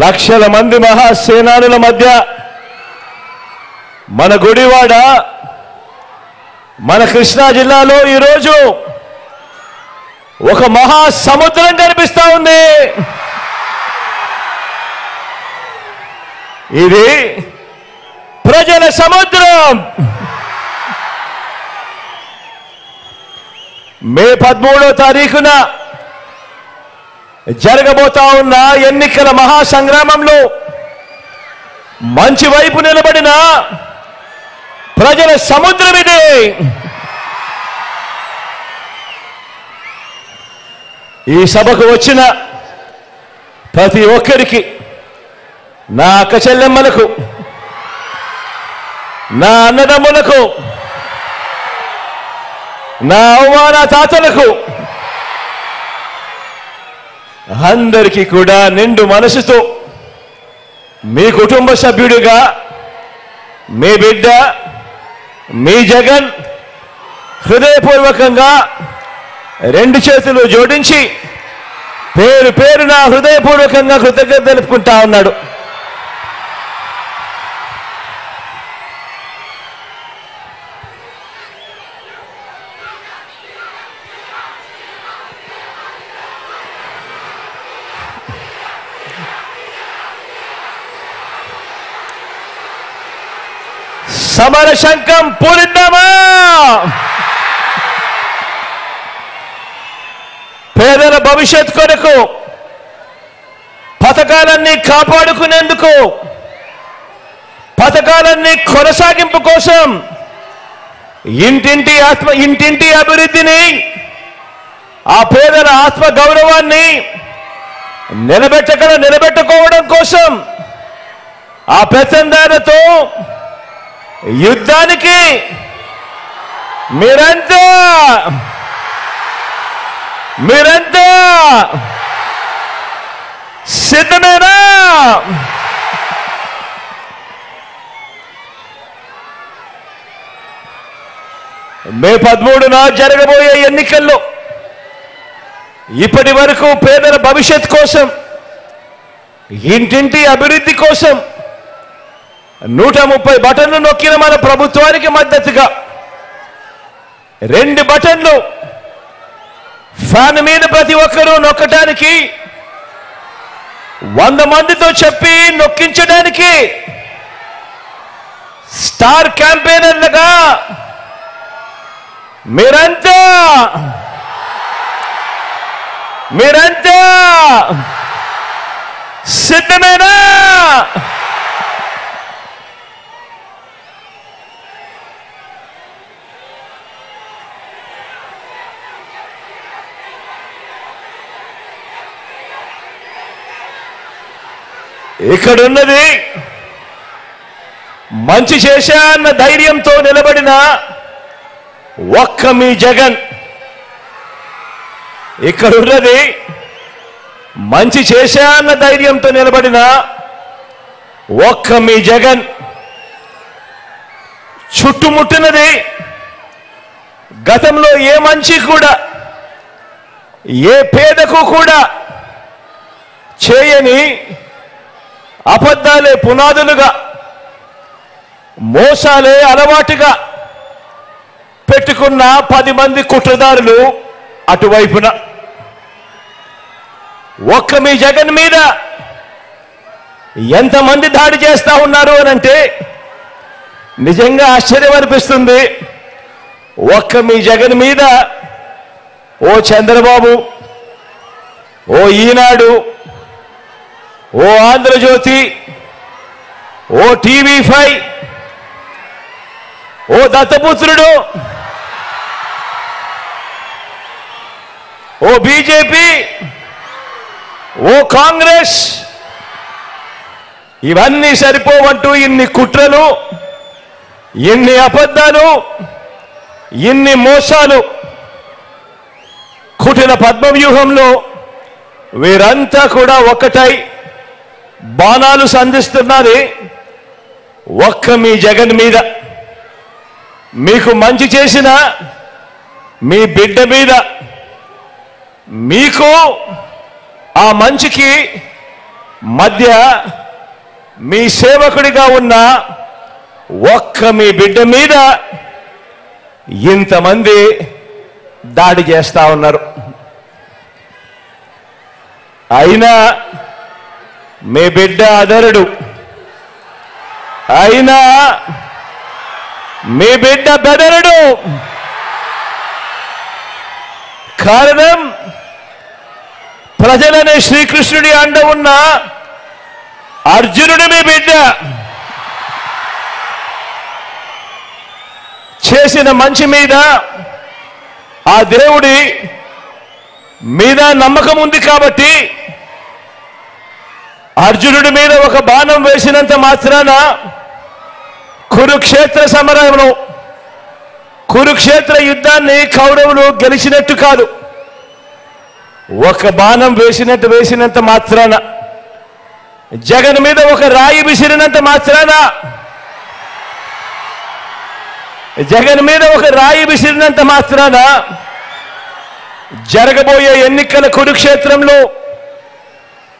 లక్షల మంది మహాసేనానుల మధ్య మన గుడివాడ మన కృష్ణా జిల్లాలో ఈరోజు ఒక మహాసముద్రం కనిపిస్తా ఉంది. ఇది ప్రజల సముద్రం. మే 13వ తారీఖున జరగబోతా ఉన్న ఎన్నికల మహాసంగ్రామంలో మంచి వైపు నిలబడిన ప్రజల సముద్రం ఇది. ఈ సభకు వచ్చిన ప్రతి ఒక్కరికి, నా అక్క చెల్లెమ్మలకు, నా అన్నదమ్ములకు, నా అవ్వాన తాతలకు అందరికీ కూడా నిండు మనసుతో మీ కుటుంబ సభ్యుడిగా మీ బిడ్డ మీ జగన్ హృదయపూర్వకంగా రెండు చేతులు జోడించి పేరు పేరున హృదయపూర్వకంగా కృతజ్ఞత తెలుపుకుంటా ఉన్నాడు. సమర శంఖం పూరిద్దామా? పేదల భవిష్యత్ కొరకు, పథకాలన్నీ కాపాడుకునేందుకు, పథకాలన్నీ కొనసాగింపు కోసం, ఇంటింటి అభివృద్ధిని, ఆ పేదల ఆత్మ గౌరవాన్ని నిలబెట్టుకోవడం కోసం, ఆ పెత్తందారులతో యుద్ధానికి మీరంతా సిద్ధమేనా? మే 13న జరగబోయే ఎన్నికల్లో ఇప్పటి వరకు పేదల భవిష్యత్ కోసం, ఇంటింటి అభివృద్ధి కోసం 130 బటన్లు నొక్కిన మన ప్రభుత్వానికి మద్దతుగా 2 బటన్లు ఫ్యాన్ మీద ప్రతి ఒక్కరూ నొక్కడానికి, 100 మందితో చెప్పి నొక్కించడానికి స్టార్ క్యాంపెయినర్లుగా మీరంతా సిద్ధమేనా? ఇక్కడున్నది మంచి చేశా అన్న ధైర్యంతో నిలబడిన ఒక్క మీ జగన్. ఇక్కడున్నది మంచి చేశా అన్న ధైర్యంతో నిలబడిన ఒక్క మీ జగన్. చుట్టుముట్టినది గతంలో ఏ మంచి కూడా, ఏ పేదకు కూడా చేయని అబద్ధాలే పునాదులుగా, మోసాలే అలవాటుగా పెట్టుకున్న 10 మంది కుట్రదారులు అటువైపున. ఒక్క మీ జగన్ మీద ఎంతమంది దాడి చేస్తా ఉన్నారు అనంటే నిజంగా ఆశ్చర్యం అనిపిస్తుంది. ఒక్క మీ జగన్ మీద ఓ చంద్రబాబు, ఓ ఈనాడు, ఓ ఆంధ్రజ్యోతి, ఓ TV5, ఓ దత్తపుత్రుడు, ఓ బీజేపీ, ఓ కాంగ్రెస్, ఇవన్నీ సరిపోవంటూ ఇన్ని కుట్రలు, ఇన్ని అబద్ధాలు, ఇన్ని మోసాలు, కుటిల పద్మవ్యూహంలో వీరంతా కూడా ఒక్కటై బాణాలు సంధిస్తున్నది ఒక్క మీ జగన్ మీద. మీకు మంచి చేసిన మీ బిడ్డ మీద, మీకు ఆ మంచికి మధ్య మీ సేవకుడిగా ఉన్న ఒక్క మీ బిడ్డ మీద ఇంతమంది దాడి చేస్తా ఉన్నారు. అయినా మీ బిడ్డ అదరుడు, అయినా మీ బిడ్డ బెదరుడు. కారణం ప్రజలనే శ్రీకృష్ణుడి అండ ఉన్న అర్జునుడు మీ బిడ్డ. చేసిన మంచి మీద ఆ దేవుడి మీద నమ్మకం ఉంది కాబట్టి అర్జునుడి మీద ఒక బాణం వేసినంత మాత్రాన కురుక్షేత్ర సమరంలో కురుక్షేత్ర యుద్ధాన్ని కౌరవులు గెలిచినట్టు కాదు. ఒక బాణం వేసినంత మాత్రాన, జగన్ మీద ఒక రాయి విసిరినంత మాత్రాన, జగన్ మీద ఒక రాయి విసిరినంత మాత్రాన జరగబోయే ఎన్నికల కురుక్షేత్రంలో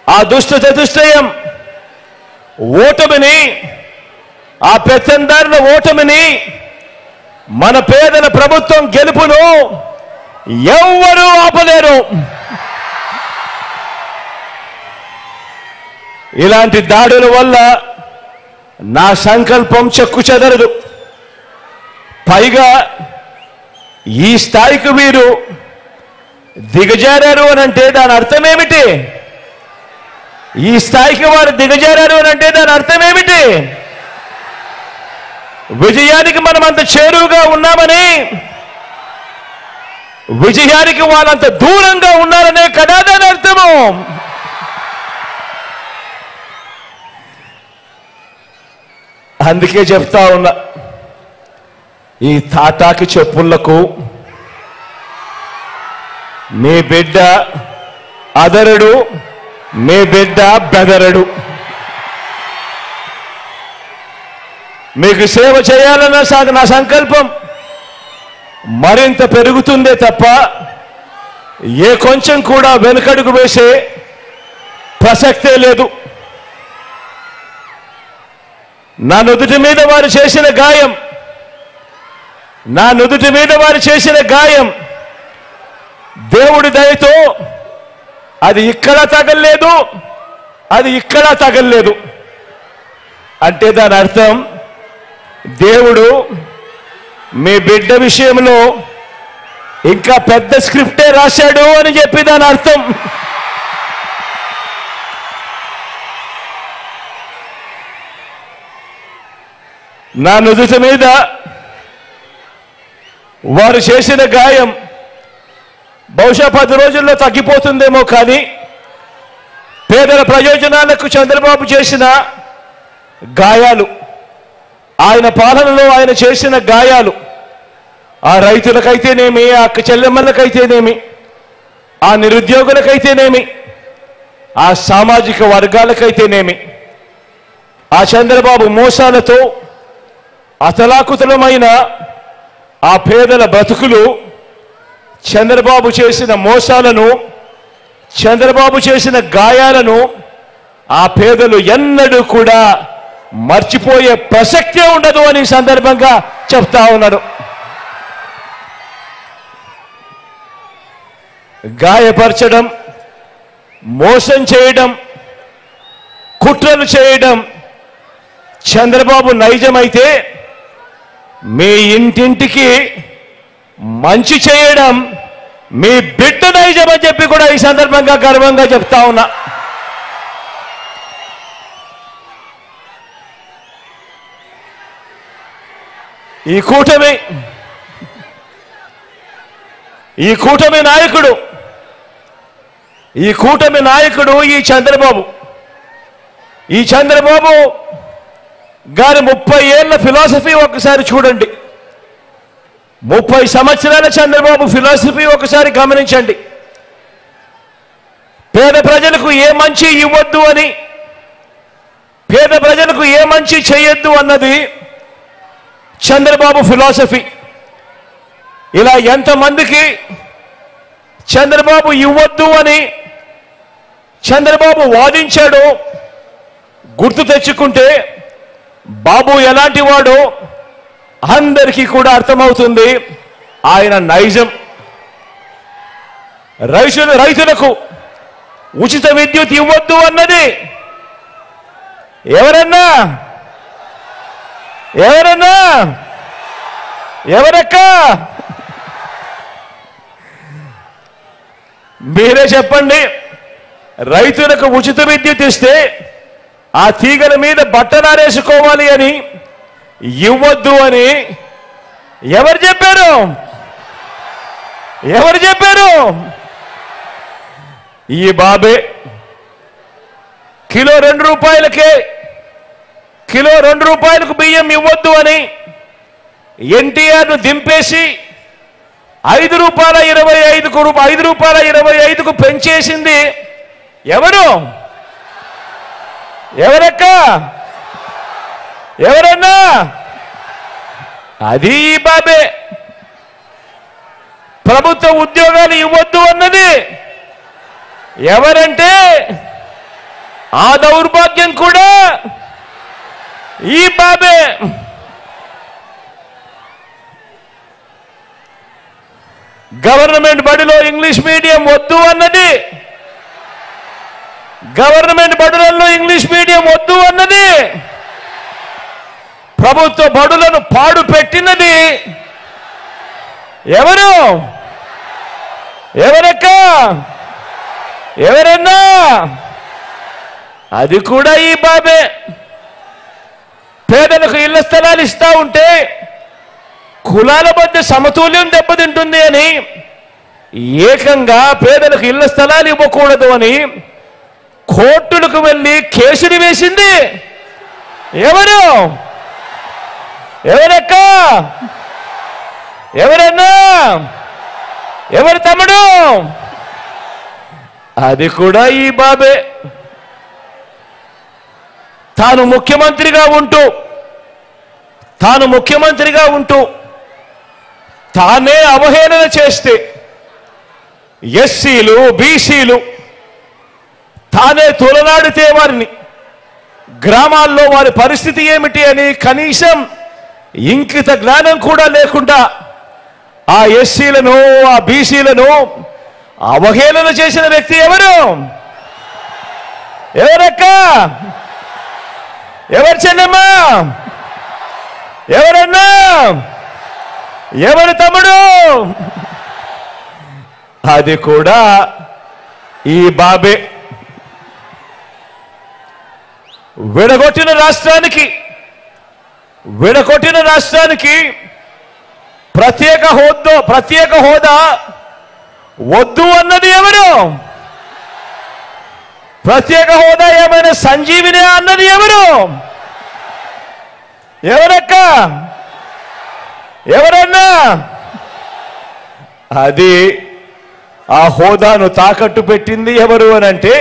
ఆ దుష్ట చతుష్టయం ఓటమిని, ఆ పెత్తందారుల ఓటమిని, మన పేదల ప్రభుత్వం గెలుపును ఎవ్వరూ ఆపలేరు. ఇలాంటి దాడుల వల్ల నా సంకల్పం చెక్కు చెదరదు. పైగా ఈ స్థాయికి వీరు దిగజారారు అనంటే దాని అర్థం ఏమిటి? ఈ స్థాయికి వారు దిగజారారు అనంటే దాని అర్థం ఏమిటి? విజయానికి మనం అంత చేరువుగా ఉన్నామని, విజయానికి వాళ్ళంత దూరంగా ఉన్నారనే కదా దాని అర్థము. అందుకే చెప్తా ఉన్నా, ఈ తాటాకి చెప్పులకు మీ బిడ్డ అదరుడు, మీ బిడ్డ బెదరడు. మీకు సేవ చేయాలన్న నా సంకల్పం మరింత పెరుగుతుందే తప్ప ఏ కొంచెం కూడా వెనుకడుగు వేసే ప్రసక్తే లేదు. నా నుదుటి మీద వారు చేసిన గాయం, నా నుదుటి మీద వారు చేసిన గాయం దేవుడి దయతో అది ఇక్కడ తగల్లేదు, అది ఇక్కడ తగల్లేదు. అంటే దాని అర్థం దేవుడు మీ బిడ్డ విషయంలో ఇంకా పెద్ద స్క్రిప్టే రాశాడు అని చెప్పి దాని అర్థం. నా నుదుటి మీద వారు చేసిన గాయం బహుశా 10 రోజుల్లో తగ్గిపోతుందేమో, కానీ పేదల ప్రయోజనాలకు చంద్రబాబు చేసిన గాయాలు, ఆయన పాలనలో ఆయన చేసిన గాయాలు, ఆ రైతులకైతేనేమి, ఆ అక్క చెల్లెమ్మలకైతేనేమి, ఆ నిరుద్యోగులకైతేనేమి, ఆ సామాజిక వర్గాలకైతేనేమి, ఆ చంద్రబాబు మోసాలతో అతలాకుతలమైన ఆ పేదల బతుకులు, చంద్రబాబు చేసిన మోసాలను, చంద్రబాబు చేసిన గాయాలను ఆ పేదలు ఎన్నడూ కూడా మర్చిపోయే ప్రసక్తే ఉండదు అని సందర్భంగా చెప్తా ఉన్నాడు. గాయపరచడం, మోసం చేయడం, కుట్రలు చేయడం చంద్రబాబు నైజమైతే, మీ ఇంటింటికి మంచి చేయడం మీ బిడ్డ నైజం అని చెప్పి కూడా ఈ సందర్భంగా గర్వంగా చెప్తా ఉన్నా. ఈ కూటమి నాయకుడు ఈ చంద్రబాబు గారి 30 ఏళ్ల ఫిలాసఫీ ఒకసారి చూడండి. 30 సంవత్సరాల చంద్రబాబు ఫిలాసఫీ ఒకసారి గమనించండి. పేద ప్రజలకు ఏ మంచి ఇవ్వద్దు అని, పేద ప్రజలకు ఏ మంచి చేయొద్దు అన్నది చంద్రబాబు ఫిలాసఫీ. ఇలా ఎంతమందికి చంద్రబాబు ఇవ్వద్దు అని చంద్రబాబు వాదించాడో గుర్తు తెచ్చుకుంటే బాబు ఎలాంటి వాడో అందరికీ కూడా అర్థమవుతుంది. ఆయన నైజం. రైతులకు ఉచిత విద్యుత్ ఇవ్వద్దు అన్నది ఎవరక్క మీరే చెప్పండి. రైతులకు ఉచిత విద్యుత్ ఇస్తే ఆ తీగల మీద బట్టలారేసుకోవాలి అని ఇవ్వద్దు అని ఎవరు చెప్పారు? ఈ బాబే. కిలో 2 రూపాయలకే, కిలో 2 రూపాయలకు బియ్యం ఇవ్వద్దు అని ఎన్టీఆర్ను దింపేసి 5 రూపాయల 25కు పెంచేసింది ఎవరక్క? ఎవరన్నా? అది ఈ బాబే. ప్రభుత్వ ఉద్యోగాలు ఇవ్వద్దు అన్నది ఎవరంటే ఆ దౌర్భాగ్యం కూడా ఈ బాబే. గవర్నమెంట్ బడిలో ఇంగ్లీష్ మీడియం వద్దు అన్నది, గవర్నమెంట్ బడులలో ఇంగ్లీష్ మీడియం వద్దు అన్నది, ప్రభుత్వ బడులను పాడు పెట్టినది ఎవరక్క? ఎవరన్నా? అది కూడా ఈ బాబే. పేదలకు ఇళ్ల స్థలాలు ఇస్తా ఉంటే కులాల మధ్య సమతుల్యం దెబ్బతింటుంది అని ఏకంగా పేదలకు ఇళ్ల స్థలాలు ఇవ్వకూడదు అని కోర్టులకు వెళ్ళి కేసులు వేసింది ఎవరక్క? ఎవరన్నా? ఎవరు తమ్ముడు? అది కూడా ఈ బాబే. తాను ముఖ్యమంత్రిగా ఉంటూ తానే అవహేళన చేస్తే ఎస్సీలు బీసీలు తానే తొలనాడితే వారిని గ్రామాల్లో వారి పరిస్థితి ఏమిటి అని కనీసం ఇంకిత జ్ఞానం కూడా లేకుండా ఆ ఎస్సీలను ఆ బీసీలను అవహేళన చేసిన వ్యక్తి ఎవరక్క? ఎవరు చెల్లెమ్మా? ఎవరన్నా? ఎవరు తమ్ముడు? అది కూడా ఈ బాబే. విడగొట్టిన రాష్ట్రానికి ప్రత్యేక హోదా వద్దు అన్నది ఎవరు? ప్రత్యేక హోదా ఏమైనా సంజీవిని అన్నది ఎవరక్క? ఎవరన్నా? అది ఆ హోదాను తాకట్టు పెట్టింది ఎవరు అనంటే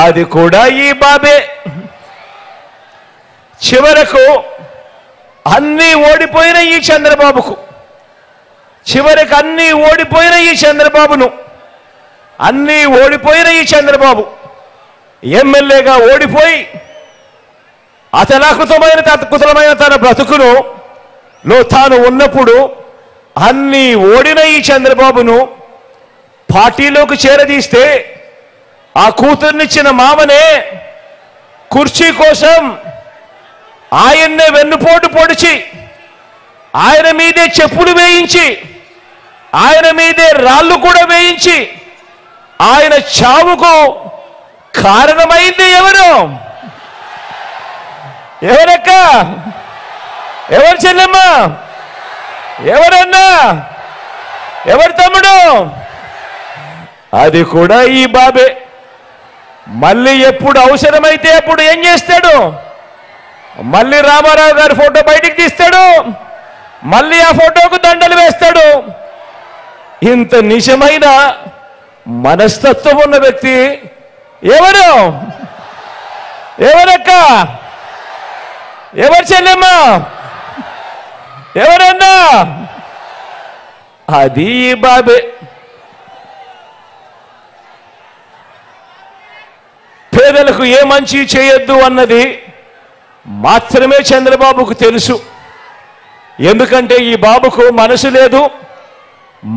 అది కూడా ఈ బాబే. చివరకు అన్నీ ఓడిపోయిన ఈ చంద్రబాబుకు, ఓడిపోయిన ఈ చంద్రబాబు ఎమ్మెల్యేగా ఓడిపోయి అతలాకుతమైన తన బ్రతుకును తాను ఉన్నప్పుడు అన్నీ ఓడిన ఈ చంద్రబాబును పార్టీలోకి చేరదీస్తే ఆ కూతుర్నిచ్చిన మామనే కుర్చీ కోసం ఆయన్నే వెన్నుపోటు పొడిచి ఆయన మీదే చెప్పులు వేయించి ఆయన మీదే రాళ్ళు కూడా వేయించి ఆయన చావుకు కారణమైంది ఎవరక్క? ఎవరు చెల్లెమ్మ? ఎవరన్నా? ఎవరు తమ్ముడు? అది కూడా ఈ బాబే. మళ్ళీ ఎప్పుడు అవసరమైతే అప్పుడు ఏం చేస్తాడు? మళ్ళీ రామారావు గారి ఫోటో బయటికి తీస్తాడు, మళ్ళీ ఆ ఫోటోకు దండలు వేస్తాడు. ఇంత నిజమైన మనస్తత్వం ఉన్న వ్యక్తి ఎవరక్క? ఎవరు చెల్లెమ్మ? ఎవరన్నా? అది బాబే. పేదలకు ఏ మంచి చేయొద్దు అన్నది మాత్రమే చంద్రబాబుకు తెలుసు. ఎందుకంటే ఈ బాబుకు మనసు లేదు,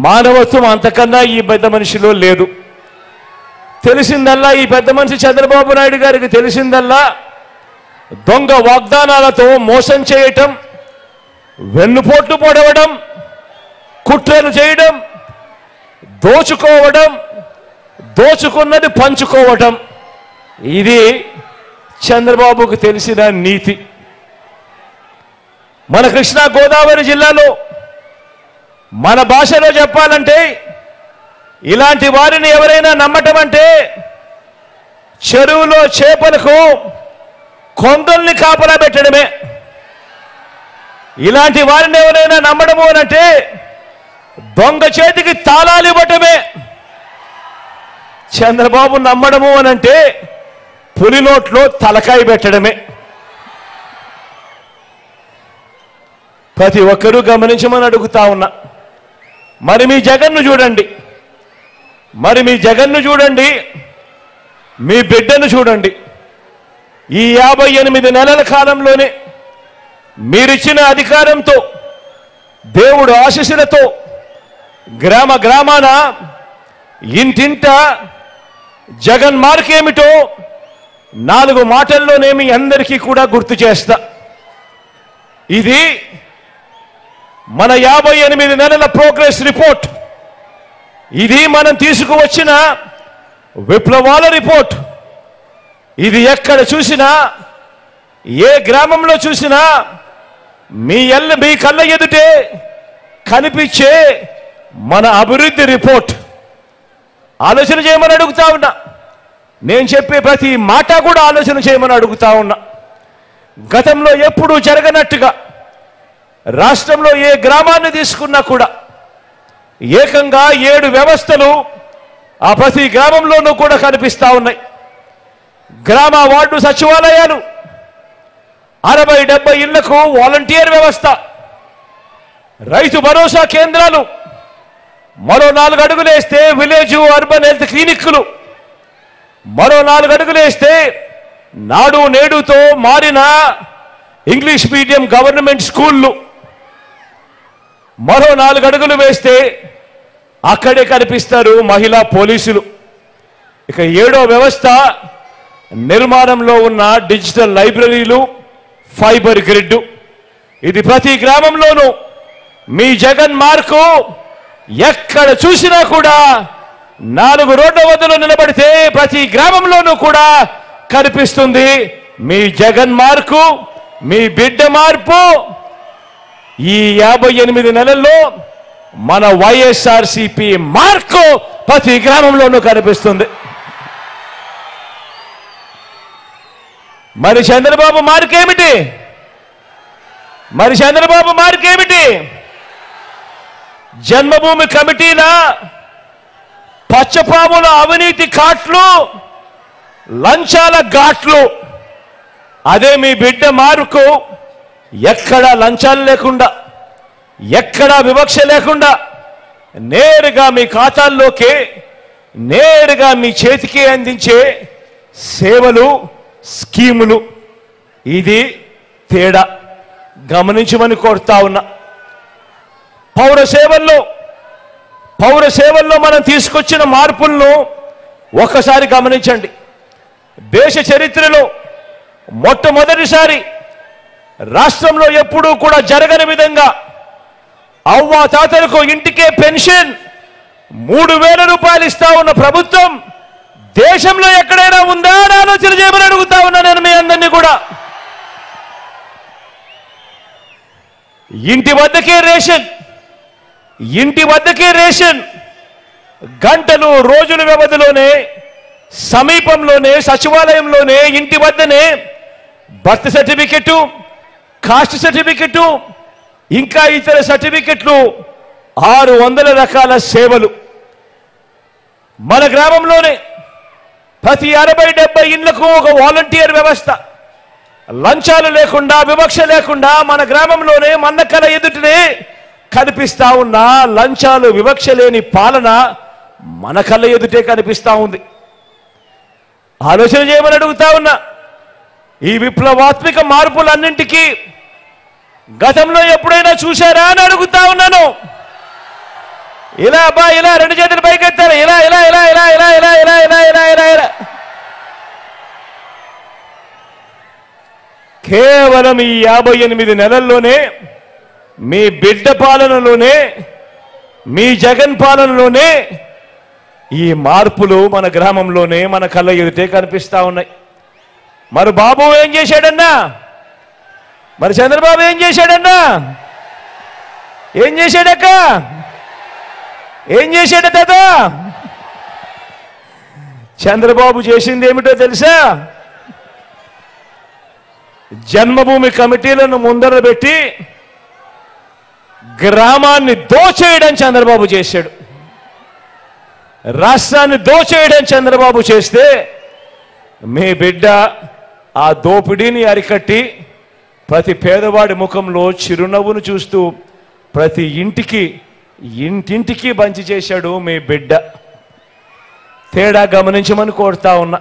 మానవత్వం అంతకన్నా ఈ పెద్ద మనిషిలో లేదు. తెలిసిందల్లా ఈ పెద్ద మనిషి చంద్రబాబు నాయుడు గారికి తెలిసిందల్లా దొంగ వాగ్దానాలతో మోసం చేయటం, వెన్నుపోట్లు పొడవడం, కుట్రలు చేయడం, దోచుకోవడం, దోచుకున్నది పంచుకోవటం. ఇది చంద్రబాబుకు తెలిసిన నీతి. మన కృష్ణా గోదావరి జిల్లాలో మన భాషలో చెప్పాలంటే ఇలాంటి వారిని ఎవరైనా నమ్మటం అంటే చెరువులో చేపలకు కొండల్ని కాపలా పెట్టడమే. ఇలాంటి వారిని ఎవరైనా నమ్మడము అనంటే దొంగ చేతికి తాళాలు ఇవ్వటమే. చంద్రబాబు నమ్మడము అనంటే పులి నోట్లో తలకాయ పెట్టడమే. ప్రతి ఒక్కరూ గమనించమని అడుగుతా ఉన్నా. మరి మీ జగన్ను చూడండి, మరి మీ జగన్ను చూడండి, మీ బిడ్డను చూడండి. ఈ 58 నెలల కాలంలోనే మీరిచ్చిన అధికారంతో, దేవుడు ఆశీస్సులతో గ్రామ గ్రామాన ఇంటింట జగన్ మార్కేమిటో 4 మాటల్లోనే మీ అందరికీ కూడా గుర్తు చేస్తా. ఇది మన 58 నెలల ప్రోగ్రెస్ రిపోర్ట్. ఇది మనం తీసుకువచ్చిన విప్లవాల రిపోర్ట్. ఇది ఎక్కడ చూసినా, ఏ గ్రామంలో చూసినా మీ కళ్ళ ఎదుటే కనిపించే మన అభివృద్ధి రిపోర్ట్. ఆలోచన చేయమని అడుగుతా ఉన్నా. నేను చెప్పే ప్రతి మాట కూడా ఆలోచన చేయమని అడుగుతా ఉన్నా. గతంలో ఎప్పుడూ జరగనట్టుగా రాష్ట్రంలో ఏ గ్రామాన్ని తీసుకున్నా కూడా ఏకంగా 7 వ్యవస్థలు ఆ ప్రతి గ్రామంలోనూ కూడా కనిపిస్తా ఉన్నాయి. గ్రామ వార్డు సచివాలయాలు, 60-70 ఇళ్లకు వాలంటీర్ వ్యవస్థ, రైతు భరోసా కేంద్రాలు, మరో 4 అడుగులు వేస్తే విలేజ్ అర్బన్ హెల్త్ క్లినిక్లు, మరో 4 అడుగులు వేస్తే నాడు నేడుతో మారిన ఇంగ్లీష్ మీడియం గవర్నమెంట్ స్కూళ్ళు, మరో 4 అడుగులు వేస్తే అక్కడే కనిపిస్తారు మహిళా పోలీసులు. ఇక 7వ వ్యవస్థ నిర్మాణంలో ఉన్న డిజిటల్ లైబ్రరీలు, ఫైబర్ గ్రిడ్. ఇది ప్రతి గ్రామంలోనూ మీ జగన్ మార్కు ఎక్కడ చూసినా కూడా 4 రోడ్ల వద్దలో నిలబడితే ప్రతి గ్రామంలోనూ కూడా కనిపిస్తుంది మీ జగన్ మార్కు, మీ బిడ్డ మార్పు. ఈ 58 నెలల్లో మన వైఎస్ఆర్సీపీ మార్కు ప్రతి గ్రామంలోనూ కనిపిస్తుంది. మరి చంద్రబాబు మార్కేమిటి? మరి చంద్రబాబు మార్కేమిటి? జన్మభూమి కమిటీల పచ్చపాముల అవినీతి కాట్లు, లంచాల ఘాట్లు. అదే మీ బిడ్డ మార్కు. ఎక్కడా లంచాలు లేకుండా, ఎక్కడా వివక్ష లేకుండా నేరుగా మీ ఖాతాల్లోకే, నేరుగా మీ చేతికే అందించే సేవలు, స్కీములు. ఇది తేడా గమనించమని కోరుతా ఉన్నా. పౌర సేవల్లో మనం తీసుకొచ్చిన మార్పులను ఒక్కసారి గమనించండి. దేశ చరిత్రలో మొట్టమొదటిసారి రాష్ట్రంలో ఎప్పుడూ కూడా జరగని విధంగా అవ్వా తాతలకు ఇంటికే పెన్షన్ 3000 రూపాయలు ఇస్తా ఉన్న ప్రభుత్వం దేశంలో ఎక్కడైనా ఉందా అని ఆలోచన చేయమని అడుగుతా ఉన్నా నేను మీ అందరినీ కూడా. ఇంటి వద్దకే రేషన్ గంటలు, రోజుల వ్యవధిలోనే, సమీపంలోనే, సచివాలయంలోనే, ఇంటి వద్దనే బర్త్ సర్టిఫికెట్, కాస్ట్ సర్టిఫికెట్, ఇంకా ఇతర సర్టిఫికెట్లు, 600 రకాల సేవలు. మన గ్రామంలోనే ప్రతి 60-70 ఇళ్లకు ఒక వాలంటీర్ వ్యవస్థ. లంచాలు లేకుండా, వివక్ష లేకుండా మన గ్రామంలోనే మన కళ ఎదుటనే కనిపిస్తా ఉన్న లంచాలు, వివక్ష లేని పాలన మన కళ్ళ ఎదుటే కనిపిస్తా ఉంది. ఆలోచన చేయమని అడుగుతా ఉన్నా. ఈ విప్లవాత్మక మార్పులన్నింటికీ గతంలో ఎప్పుడైనా చూశారా అని అడుగుతా ఉన్నాను. ఇలా అబ్బా, ఇలా రెండు చేతులు పైకెత్తారు, ఇలా ఇలా ఇలా ఇలా ఇలా ఇలా ఇలా ఇలా ఇలా ఇలా ఇలా. కేవలం ఈ 58 నెలల్లోనే, మీ బిడ్డ పాలనలోనే, మీ జగన్ పాలనలోనే ఈ మార్పులు మన గ్రామంలోనే, మన కళ్ళ ఎదుటే కనిపిస్తా ఉన్నాయి. మరి బాబు ఏం చేశాడన్నా? మరి చంద్రబాబు ఏం చేశాడన్నా? ఏం చేశాడక్క? ఏం చేశాడ తాత? చంద్రబాబు చేసింది ఏమిటో తెలుసా? జన్మభూమి కమిటీలను ముందర పెట్టి గ్రామాన్ని దోచేయడం చంద్రబాబు చేశాడు. రాష్ట్రాన్ని దోచేయడం చంద్రబాబు చేస్తే, మీ బిడ్డ ఆ దోపిడీని అరికట్టి ప్రతి పేదవాడి ముఖంలో చిరునవ్వును చూస్తూ ప్రతి ఇంటింటికి బంచి చేశాడు మీ బిడ్డ. తేడా గమనించమని కోరుతా ఉన్నా.